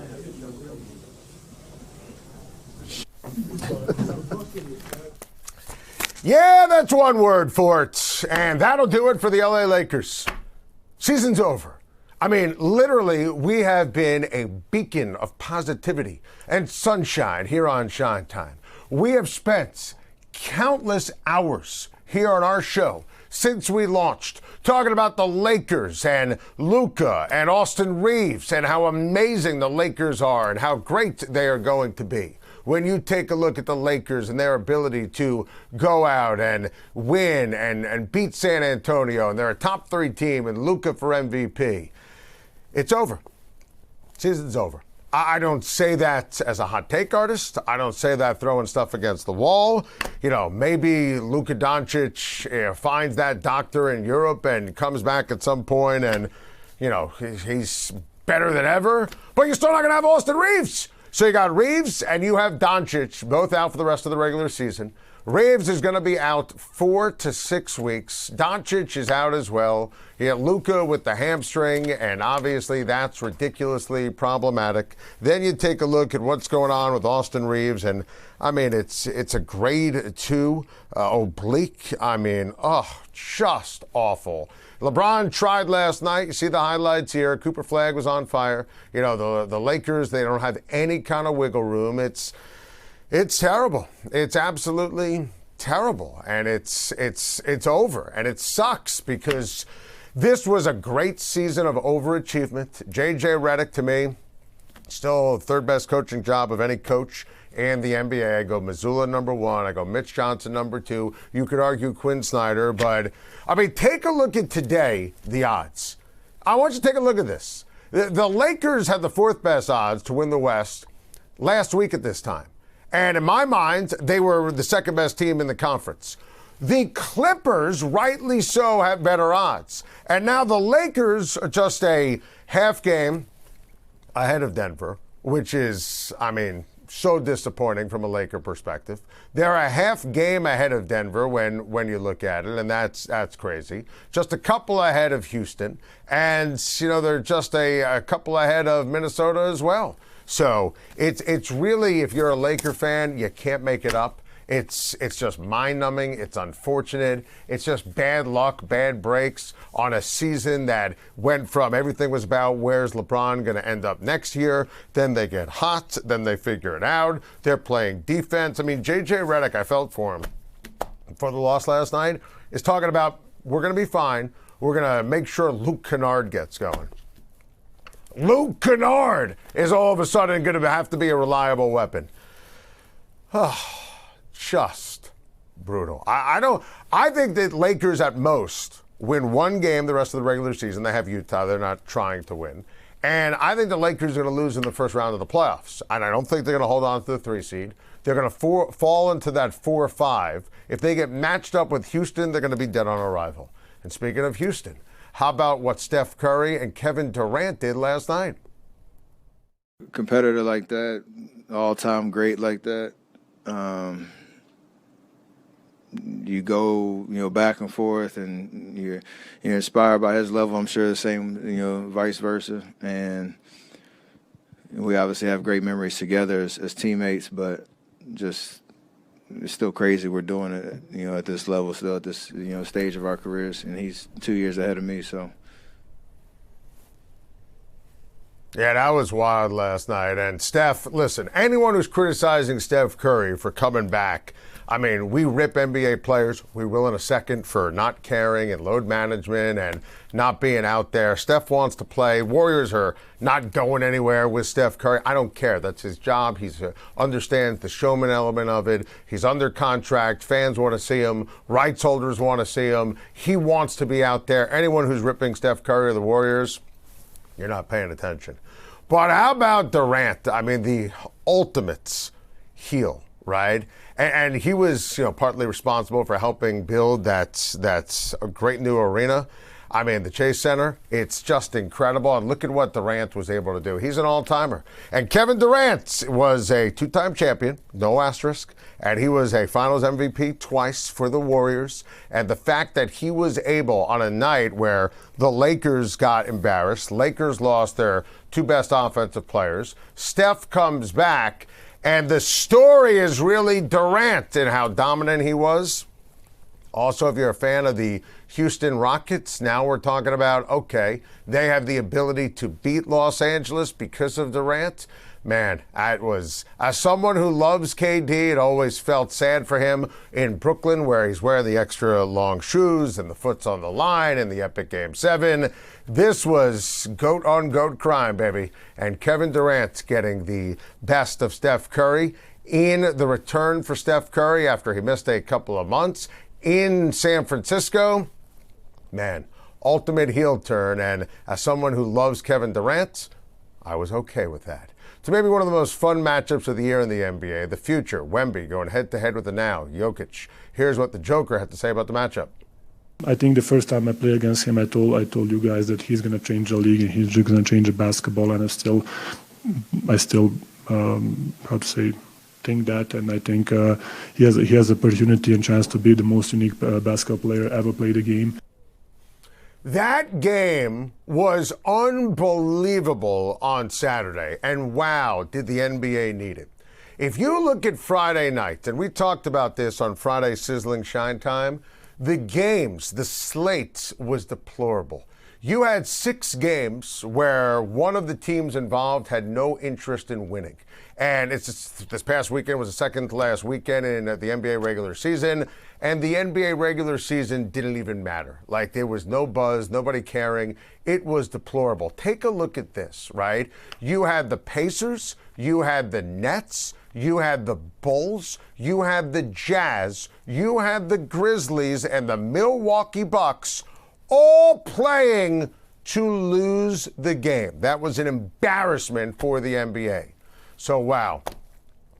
Yeah, that's one word for it. And that'll do it for the LA Lakers. Season's over. I mean, literally, we have been a beacon of positivity and sunshine here on Schein Time. We have spent countless hours here on our show since we launched, talking about the Lakers and Luka and Austin Reeves and how amazing the Lakers are and how great they are going to be. When you take a look at the Lakers and their ability to go out and win and beat San Antonio, and they're a top 3 team, and Luka for MVP, it's over. Season's over. I don't say that as a hot take artist. I don't say that throwing stuff against the wall. You know, maybe Luka Doncic finds that doctor in Europe and comes back at some point and, you know, he's better than ever. But you're still not going to have Austin Reeves. So you got Reeves and you have Doncic both out for the rest of the regular season. Reeves is going to be out 4 to 6 weeks. Doncic is out as well. You got Luka with the hamstring, and obviously that's ridiculously problematic. Then you take a look at what's going on with Austin Reeves, and I mean, it's a grade 2 oblique. I mean, just awful. LeBron tried last night. You see the highlights here. Cooper Flagg was on fire. You know, the Lakers, they don't have any kind of wiggle room. It's terrible. It's absolutely terrible. And it's over. And it sucks because this was a great season of overachievement. J.J. Redick, to me, still the 3rd best coaching job of any coach in the NBA. I go Missoula number 1. I go Mitch Johnson number 2. You could argue Quinn Snyder, but I mean, take a look at today, the odds. I want you to take a look at this. The Lakers had the 4th best odds to win the West last week at this time. And in my mind, they were the 2nd best team in the conference. The Clippers, rightly so, have better odds. And now the Lakers are just a half game ahead of Denver, which is, I mean, so disappointing from a Laker perspective. They're a half game ahead of Denver when you look at it, and that's crazy. Just a couple ahead of Houston. And, you know, they're just a couple ahead of Minnesota as well. So it's really, if you're a Laker fan, you can't make it up. It's just mind-numbing. It's unfortunate. It's just bad luck, bad breaks on a season that went from everything was about where's LeBron going to end up next year. Then they get hot. Then they figure it out. They're playing defense. I mean, J.J. Redick, I felt for him for the loss last night, is talking about we're going to be fine. We're going to make sure Luke Kennard gets going. Luke Kennard is all of a sudden going to have to be a reliable weapon. Just brutal. I think that Lakers at most win one game the rest of the regular season. They have Utah. They're not trying to win. And I think the Lakers are going to lose in the first round of the playoffs. And I don't think they're going to hold on to the 3 seed. They're going to fall into that 4-5. If they get matched up with Houston, they're going to be dead on arrival. And speaking of Houston, how about what Steph Curry and Kevin Durant did last night? Competitor like that, all-time great like that. You go, back and forth, and you're inspired by his level. I'm sure the same, vice versa. And we obviously have great memories together as teammates, but just it's still crazy we're doing it, at this level, still at this, stage of our careers. And he's 2 years ahead of me, so. Yeah, that was wild last night. And Steph, listen, anyone who's criticizing Steph Curry for coming back, I mean, we rip NBA players, we will in a second, for not caring and load management and not being out there. Steph wants to play. Warriors are not going anywhere with Steph Curry. I don't care. That's his job. He understands the showman element of it. He's under contract. Fans want to see him. Rights holders want to see him. He wants to be out there. Anyone who's ripping Steph Curry or the Warriors, you're not paying attention. But how about Durant? I mean, the ultimate heel, right? And he was, partly responsible for helping build that's a great new arena. I mean, the Chase Center, it's just incredible. And look at what Durant was able to do. He's an all-timer. And Kevin Durant was a 2-time champion, no asterisk, and he was a Finals MVP twice for the Warriors. And the fact that he was able, on a night where the Lakers got embarrassed, Lakers lost their 2 best offensive players, Steph comes back, and the story is really Durant and how dominant he was. Also, if you're a fan of the Houston Rockets, now we're talking about, okay, they have the ability to beat Los Angeles because of Durant. Man, it was, as someone who loves KD, it always felt sad for him in Brooklyn, where he's wearing the extra long shoes and the foot's on the line in the epic Game 7. This was goat-on-goat crime, baby. And Kevin Durant getting the best of Steph Curry in the return for Steph Curry after he missed a couple of months in San Francisco. Man, ultimate heel turn. And as someone who loves Kevin Durant, I was okay with that. To maybe one of the most fun matchups of the year in the NBA, the future, Wemby going head-to-head with the now, Jokic. Here's what the Joker had to say about the matchup. I think the first time I played against him, I told you guys that he's going to change the league and he's going to change the basketball, and I still think that, and I think he has opportunity and chance to be the most unique basketball player ever played the game. That game was unbelievable on Saturday, and wow, did the NBA need it. If you look at Friday night, and we talked about this on Friday's Sizzling Shine Time, the games, the slate was deplorable. You had 6 games where one of the teams involved had no interest in winning. And this past weekend was the second to last weekend in the NBA regular season. And the NBA regular season didn't even matter. Like, there was no buzz, nobody caring. It was deplorable. Take a look at this, right? You had the Pacers, you had the Nets, you had the Bulls, you had the Jazz, you had the Grizzlies, and the Milwaukee Bucks all playing to lose the game. That was an embarrassment for the NBA. So, wow,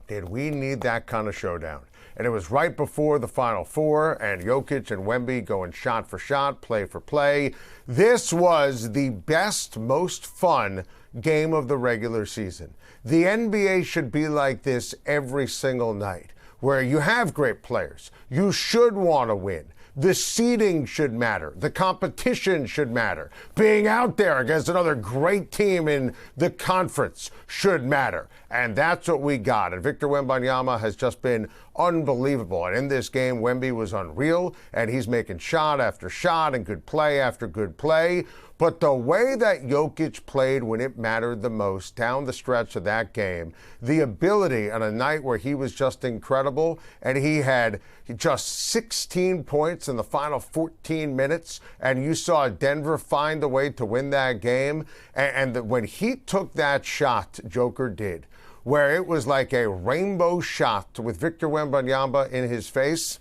did we need that kind of showdown? And it was right before the Final Four, and Jokic and Wemby going shot for shot, play for play. This was the best, most fun game of the regular season. The NBA should be like this every single night, where you have great players. You should want to win. The seeding should matter. The competition should matter. Being out there against another great team in the conference should matter. And that's what we got. And Victor Wembanyama has just been unbelievable. And in this game, Wemby was unreal, and he's making shot after shot and good play after good play. But the way that Jokic played when it mattered the most down the stretch of that game, the ability on a night where he was just incredible, and he had just 16 points in the final 14 minutes, and you saw Denver find a way to win that game. And when he took that shot, Joker did, where it was like a rainbow shot with Victor Wembanyama in his face,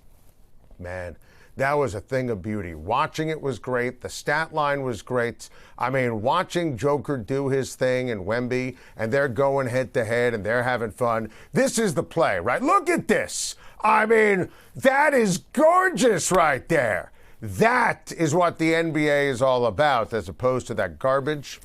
man, that was a thing of beauty. Watching it was great. The stat line was great. I mean, watching Joker do his thing and Wemby, and they're going head to head and they're having fun. This is the play, right? Look at this. I mean, that is gorgeous right there. That is what the NBA is all about, as opposed to that garbage,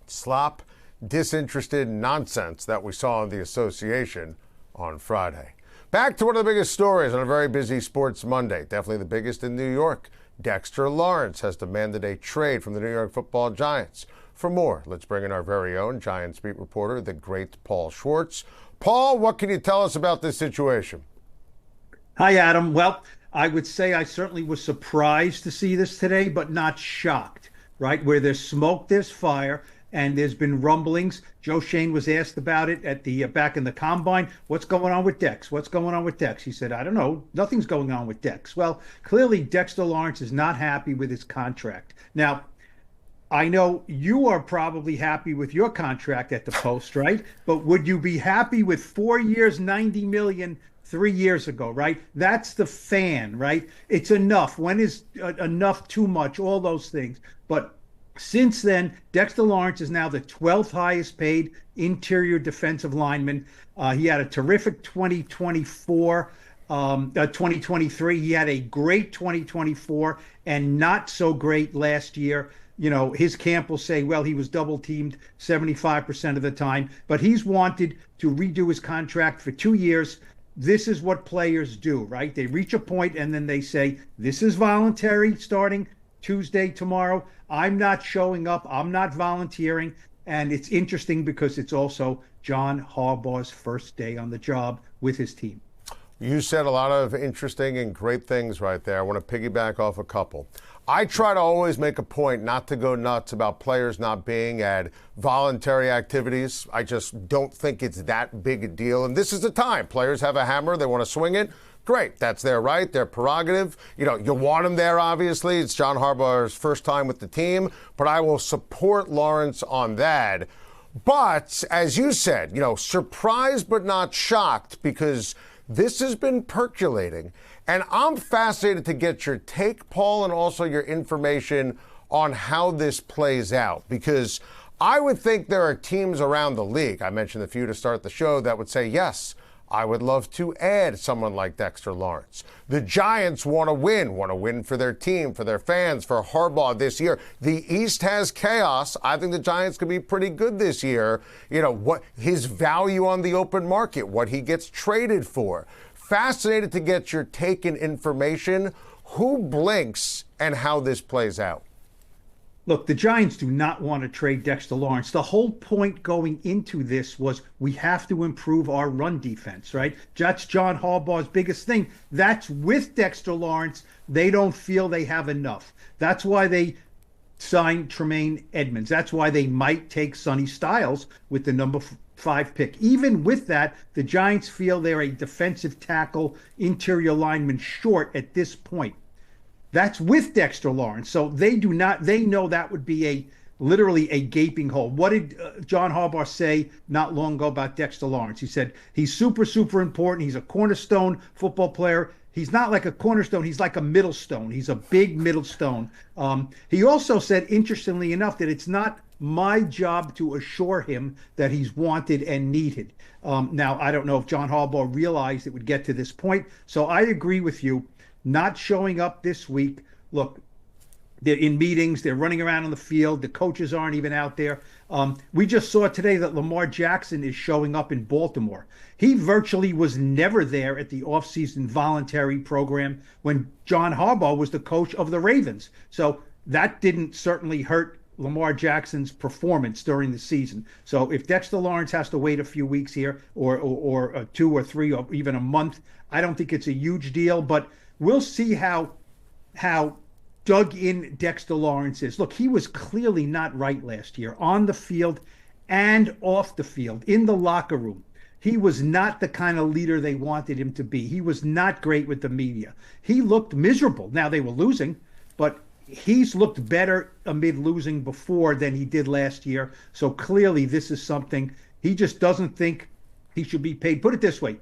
slop, disinterested nonsense that we saw in the association on Friday. Back to one of the biggest stories on a very busy Sports Monday, definitely the biggest in New York. Dexter Lawrence has demanded a trade from the New York Football Giants. For more, let's bring in our very own Giants beat reporter, the great Paul Schwarz. Paul, what can you tell us about this situation? Hi, Adam. Well, I would say I certainly was surprised to see this today, but not shocked, right? Where there's smoke, there's fire. And there's been rumblings. Joe Schein was asked about it at the back in the combine. What's going on with Dex? What's going on with Dex? He said, I don't know. Nothing's going on with Dex. Well, clearly Dexter Lawrence is not happy with his contract. Now, I know you are probably happy with your contract at the Post, right? But would you be happy with 4 years, $90 million 3 years ago, right? That's the fan, right? It's enough. When is enough too much? All those things. But since then, Dexter Lawrence is now the 12th highest paid interior defensive lineman. He had a terrific 2023. He had a great 2024 and not so great last year. You know, his camp will say, well, he was double teamed 75% of the time, but he's wanted to redo his contract for 2 years. This is what players do, right? They reach a point and then they say, this is voluntary starting Tuesday, tomorrow. I'm not showing up. I'm not volunteering. And it's interesting because it's also John Harbaugh's first day on the job with his team. You said a lot of interesting and great things right there. I want to piggyback off a couple. I try to always make a point not to go nuts about players not being at voluntary activities. I just don't think it's that big a deal. And this is the time. Players have a hammer. They want to swing it. Great. That's their right, their prerogative. You know, you want him there, obviously. It's John Harbaugh's first time with the team, but I will support Lawrence on that. But as you said, you know, surprised but not shocked, because this has been percolating. And I'm fascinated to get your take, Paul, and also your information on how this plays out, because I would think there are teams around the league, I mentioned a few to start the show, that would say, yes, I would love to add someone like Dexter Lawrence. The Giants want to win for their team, for their fans, for Harbaugh this year. The East has chaos. I think the Giants could be pretty good this year. You know, what his value on the open market, what he gets traded for. Fascinated to get your take and information. Who blinks and how this plays out? Look, the Giants do not want to trade Dexter Lawrence. The whole point going into this was we have to improve our run defense, right? That's John Harbaugh's biggest thing. That's with Dexter Lawrence. They don't feel they have enough. That's why they sign Tremaine Edmonds. That's why they might take Sonny Styles with the number 5 pick. Even with that, the Giants feel they're a defensive tackle, interior lineman short at this point. That's with Dexter Lawrence. So they know that would be literally a gaping hole. What did John Harbaugh say not long ago about Dexter Lawrence? He said, he's super, super important. He's a cornerstone football player. He's not like a cornerstone. He's like a middle stone. He's a big middle stone. He also said, interestingly enough, that it's not my job to assure him that he's wanted and needed. Now, I don't know if John Harbaugh realized it would get to this point. So I agree with you. Not showing up this week. Look, they're in meetings. They're running around on the field. The coaches aren't even out there. We just saw today that Lamar Jackson is showing up in Baltimore. He virtually was never there at the offseason voluntary program when John Harbaugh was the coach of the Ravens. So that didn't certainly hurt Lamar Jackson's performance during the season. So if Dexter Lawrence has to wait a few weeks here or 2 or 3 or even a month, I don't think it's a huge deal, but we'll see how dug in Dexter Lawrence is. Look, he was clearly not right last year on the field and off the field, in the locker room. He was not the kind of leader they wanted him to be. He was not great with the media. He looked miserable. Now they were losing, but he's looked better amid losing before than he did last year. So clearly this is something he just doesn't think he should be paid. Put it this way.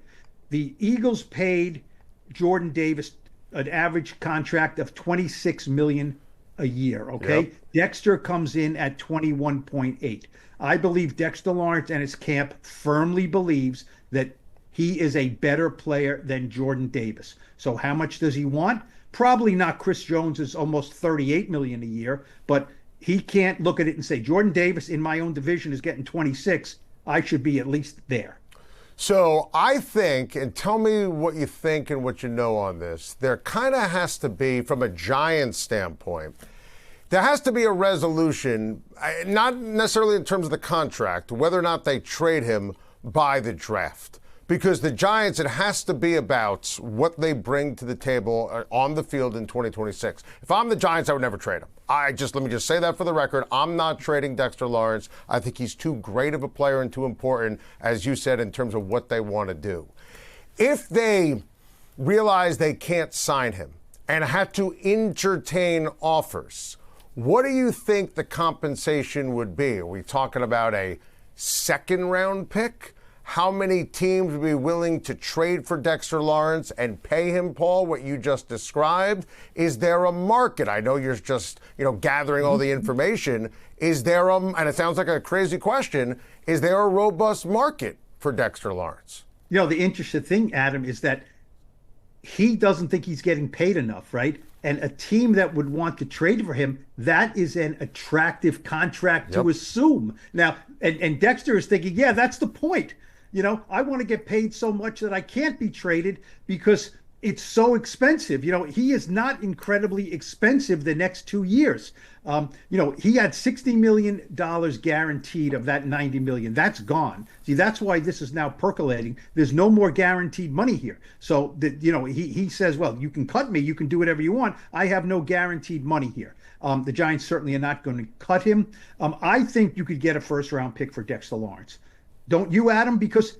The Eagles paid Jordan Davis an average contract of $26 million a year. Okay. Yep. Dexter comes in at 21.8. I believe Dexter Lawrence and his camp firmly believes that he is a better player than Jordan Davis. So how much does he want? Probably not Chris Jones's almost $38 million a year, but he can't look at it and say, Jordan Davis in my own division is getting 26. I should be at least there. So I think, and tell me what you think and what you know on this, there kind of has to be, from a Giants standpoint, there has to be a resolution, not necessarily in terms of the contract, whether or not they trade him by the draft. Because the Giants, it has to be about what they bring to the table on the field in 2026. If I'm the Giants, I would never trade him. Let me just say that for the record. I'm not trading Dexter Lawrence. I think he's too great of a player and too important, as you said, in terms of what they want to do. If they realize they can't sign him and have to entertain offers, what do you think the compensation would be? Are we talking about a second-round pick? How many teams would be willing to trade for Dexter Lawrence and pay him, Paul, what you just described? Is there a market? I know you're just, gathering all the information. Is there and it sounds like a crazy question, is there a robust market for Dexter Lawrence? The interesting thing, Adam, is that he doesn't think he's getting paid enough, right? And a team that would want to trade for him, that is an attractive contract to assume. Now, and Dexter is thinking, yeah, that's the point. I want to get paid so much that I can't be traded because it's so expensive. He is not incredibly expensive the next 2 years. He had $60 million guaranteed of that $90 million. That's gone. See, that's why this is now percolating. There's no more guaranteed money here. So, he says, well, you can cut me. You can do whatever you want. I have no guaranteed money here. The Giants certainly are not going to cut him. I think you could get a first-round pick for Dexter Lawrence. Don't you, Adam? Because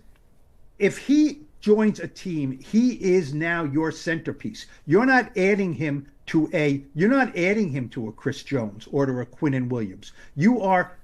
if he joins a team, he is now your centerpiece. You're not adding him to a Chris Jones or to a Quinnen Williams. You are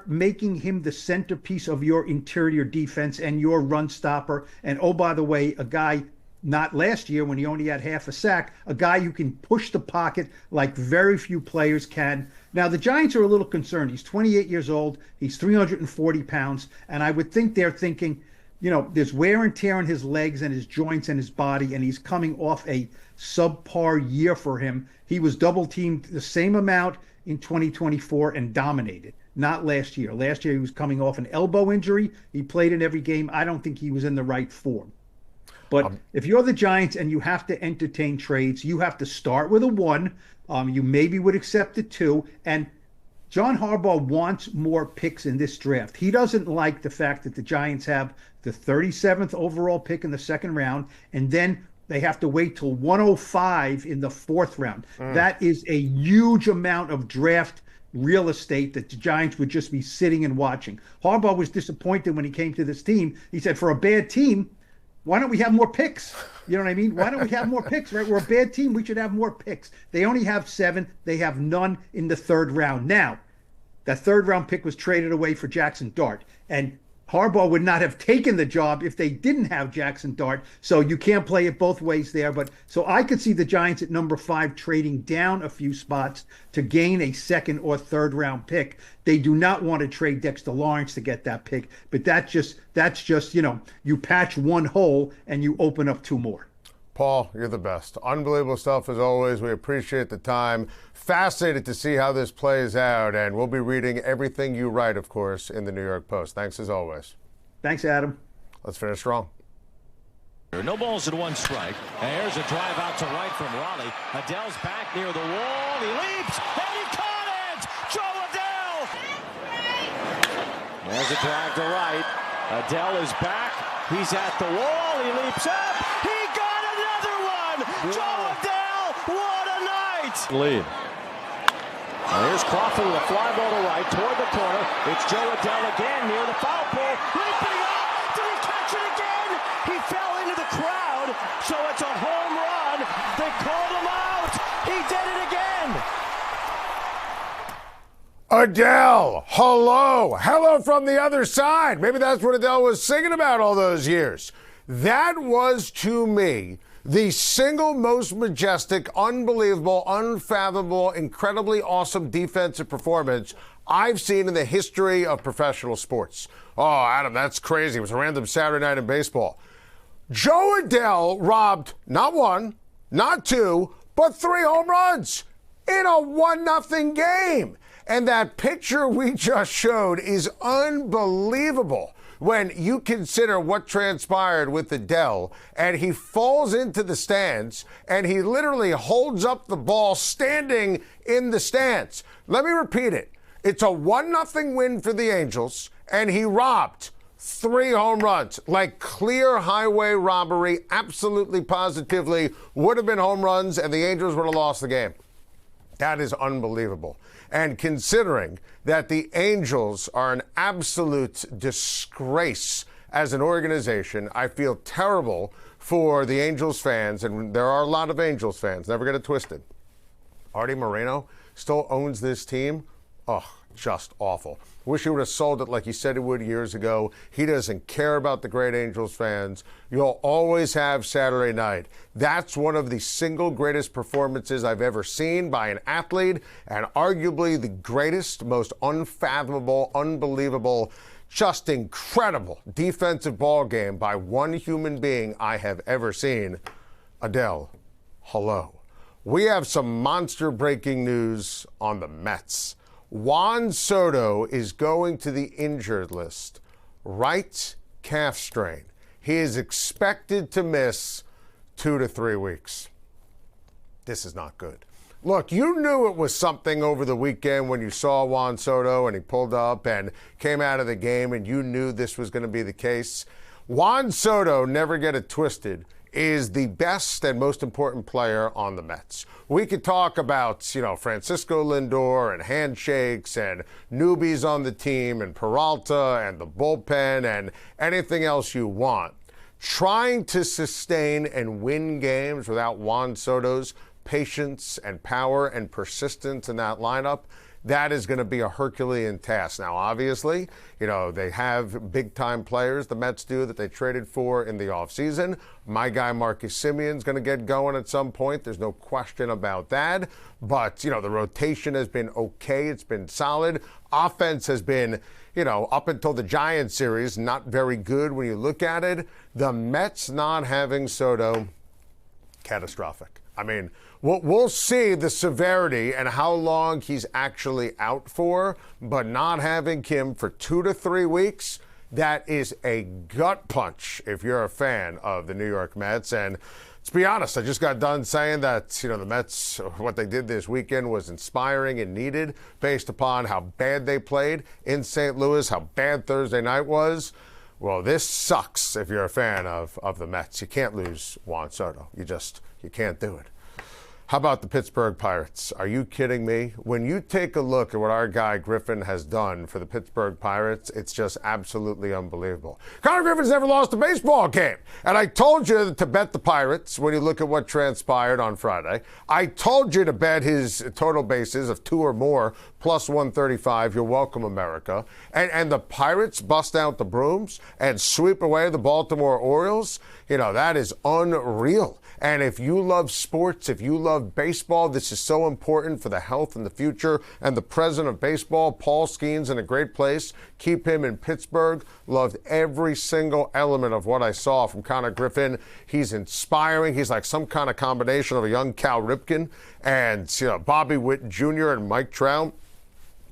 making him the centerpiece of your interior defense and your run stopper. And oh, by the way, a guy not last year when he only had half a sack, a guy who can push the pocket like very few players can. Now, the Giants are a little concerned. He's 28 years old. He's 340 pounds. And I would think they're thinking, there's wear and tear on his legs and his joints and his body, and he's coming off a subpar year for him. He was double-teamed the same amount in 2024 and dominated. Not last year. Last year, he was coming off an elbow injury. He played in every game. I don't think he was in the right form. But if you're the Giants and you have to entertain trades, you have to start with a 1. You maybe would accept a 2. And John Harbaugh wants more picks in this draft. He doesn't like the fact that the Giants have the 37th overall pick in the second round and then They have to wait till 105 in the 4th round. That is a huge amount of draft real estate that the Giants would just be sitting and watching. Harbaugh was disappointed when he came to this team. He said, for a bad team, why don't we have more picks? You know what I mean? Why don't we have more picks, right? We're a bad team. We should have more picks. They only have 7. They have none in the 3rd round. Now, that 3rd round pick was traded away for Jackson Dart. And Harbaugh would not have taken the job if they didn't have Jackson Dart. So you can't play it both ways there. But so I could see the Giants at number 5 trading down a few spots to gain a 2nd or 3rd round pick. They do not want to trade Dexter Lawrence to get that pick. But that's just, you patch one hole and you open up 2 more. Paul, you're the best. Unbelievable stuff as always. We appreciate the time. Fascinated to see how this plays out, and we'll be reading everything you write, of course, in the New York Post. Thanks as always. Thanks, Adam. Let's finish strong. No balls and 1 strike. And here's a drive out to right from Raleigh. Adell's back near the wall. He leaps, and he caught it! Joe Adell! There's a drive to right. Adell is back. He's at the wall. He leaps up. He got another one! Wow. Joe Adell, what a night! Lead. And here's Crawford with a fly ball to right toward the corner. It's Joe Adell again near the foul pole. Leaping up! Did he catch it again? He fell into the crowd, so it's a home run. They called him out. He did it again. Adell, hello. Hello from the other side. Maybe that's what Adell was singing about all those years. That was, to me, the single most majestic, unbelievable, unfathomable, incredibly awesome defensive performance I've seen in the history of professional sports. Oh, Adam, that's crazy. It was a random Saturday night in baseball. Joe Adell robbed not 1, not 2, but 3 home runs in a 1-0 game. And that picture we just showed is unbelievable when you consider what transpired with Adell, and he falls into the stands, and he literally holds up the ball standing in the stands. Let me repeat it. It's a 1-0 win for the Angels, and he robbed 3 home runs. Like clear highway robbery, absolutely positively would have been home runs, and the Angels would have lost the game. That is unbelievable. And considering that the Angels are an absolute disgrace as an organization, I feel terrible for the Angels fans, and there are a lot of Angels fans, never get it twisted. Artie Moreno still owns this team. Oh, just awful. Wish he would have sold it like he said he would years ago. He doesn't care about the great Angels fans. You'll always have Saturday night. That's one of the single greatest performances I've ever seen by an athlete, and arguably the greatest, most unfathomable, unbelievable, just incredible defensive ball game by one human being I have ever seen. Adell, hello. We have some monster breaking news on the Mets. Juan Soto is going to the injured list. Right calf strain. He is expected to miss 2 to 3 weeks. This is not good. Look, you knew it was something over the weekend when you saw Juan Soto and he pulled up and came out of the game, and you knew this was going to be the case. Juan Soto, never get it twisted, is the best and most important player on the Mets. We could talk about, Francisco Lindor and handshakes and newbies on the team and Peralta and the bullpen and anything else you want. Trying to sustain and win games without Juan Soto's patience and power and persistence in that lineup, that is going to be a Herculean task. Now, obviously, they have big-time players, the Mets do, that they traded for in the offseason. My guy Marcus Semion's going to get going at some point. There's no question about that. But, the rotation has been okay. It's been solid. Offense has been, up until the Giants series, not very good when you look at it. The Mets not having Soto, catastrophic. I mean, we'll see the severity and how long he's actually out for, but not having him for 2 to 3 weeks, that is a gut punch if you're a fan of the New York Mets. And let's be honest, I just got done saying that, the Mets, what they did this weekend was inspiring and needed based upon how bad they played in St. Louis, how bad Thursday night was. Well, this sucks if you're a fan of the Mets. You can't lose Juan Soto. You can't do it. How about the Pittsburgh Pirates? Are you kidding me? When you take a look at what our guy Griffin has done for the Pittsburgh Pirates, it's just absolutely unbelievable. Connor Griffin's never lost a baseball game. And I told you to bet the Pirates when you look at what transpired on Friday. I told you to bet his total bases of 2 or more plus 135. You're welcome, America. And the Pirates bust out the brooms and sweep away the Baltimore Orioles. You know, that is unreal. And if you love sports, if you love baseball, this is so important for the health and the future. And the president of baseball, Paul Schein's in a great place. Keep him in Pittsburgh. Loved every single element of what I saw from Connor Griffin. He's inspiring. He's like some kind of combination of a young Cal Ripken and, you know, Bobby Witt Jr. and Mike Trout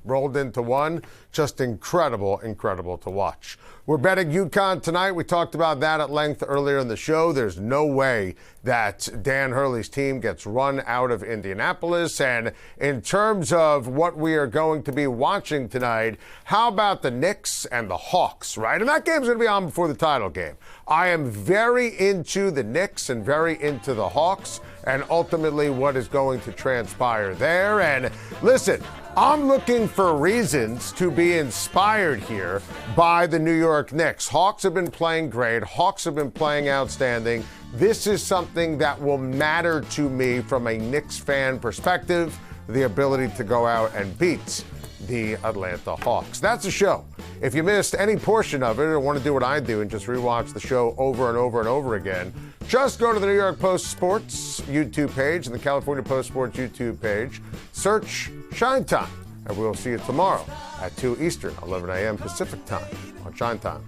rolled into one. Just incredible, incredible to watch. We're betting UConn tonight. We talked about that at length earlier in the show. There's no way that Dan Hurley's team gets run out of Indianapolis. And in terms of what we are going to be watching tonight, how about the Knicks and the Hawks, right? And that game's going to be on before the title game. I am very into the Knicks and very into the Hawks and ultimately what is going to transpire there. And listen, I'm looking for reasons to be inspired here by the New York Knicks. Hawks have been playing great. Hawks have been playing outstanding. This is something that will matter to me from a Knicks fan perspective, the ability to go out and beat the Atlanta Hawks. That's the show. If you missed any portion of it or want to do what I do and just rewatch the show over and over and over again, just go to the New York Post Sports YouTube page and the California Post Sports YouTube page. Search Schein Time, and we'll see you tomorrow at 2 Eastern, 11 a.m. Pacific Time on Schein Time.